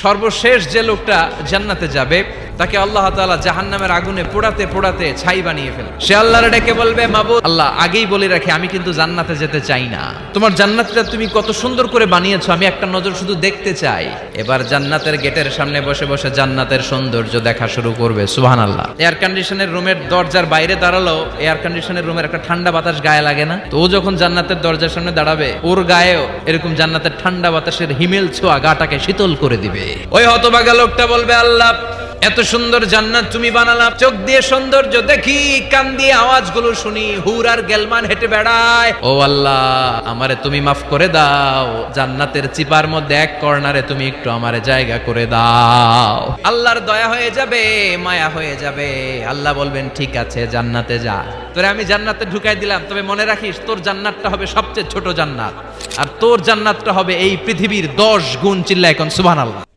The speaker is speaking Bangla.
সর্বশেষ যে লোকটা জান্নাতে যাবে তাকে আল্লাহ তাআলা জাহান্নামের আগুনে পোড়াতে পোড়াতে ছাই বানিয়ে ফেলে। সে আল্লাহর ডেকে বলবে, মাবুদ আল্লাহ, আগেই বলে রাখি আমি কিন্তু জান্নাতে যেতে চাই না, তোমার জান্নাতটা তুমি কত সুন্দর করে বানিয়েছো, আমি একটা নজর শুধু দেখতে চাই। এবার জান্নাতের গেটের সামনে বসে বসে জান্নাতের সৌন্দর্য দেখা শুরু করবে। সুবহানাল্লাহ। এয়ার কন্ডিশনের রুমের দরজার বাইরে দাঁড়ালো, এয়ার কন্ডিশনের রুমের একটা ঠান্ডা বাতাস গায়ে লাগে না? তো ও যখন জান্নাতের দরজার সামনে দাঁড়াবে, ওর গায়েও এরকম জান্নাতের ঠান্ডা বাতাসের হিমেল ছোঁয়া গাটাকে শীতল করে দিবে। ওই হতভাগা লোকটা বলবে, আল্লাহ এত সুন্দর জান্নাত তুমি বানালাম, চোখ দিয়ে সৌন্দর্য দেখি, কান দিয়ে আওয়াজগুলো শুনি, হুর আর গেলমান হেঁটে বেড়ায়। ও আল্লাহ, আমারে তুমি মাফ করে দাও, জান্নাতের চিপার মধ্যে এক কর্নারে তুমি একটু আমারে জায়গা করে দাও। আল্লাহর দয়া হয়ে যাবে, মায়া হয়ে যাবে। আল্লাহ বলবেন, ঠিক আছে জান্নাতে যা, তোরে আমি জান্নাতে ঢুকাই দিলাম, তবে মনে রাখিস তোর জান্নাতটা হবে সবচেয়ে ছোট জান্নাত, আর তোর জান্নাতটা হবে এই পৃথিবীর 10 গুণ। চিল্লায় এখন সুবহানাল্লাহ।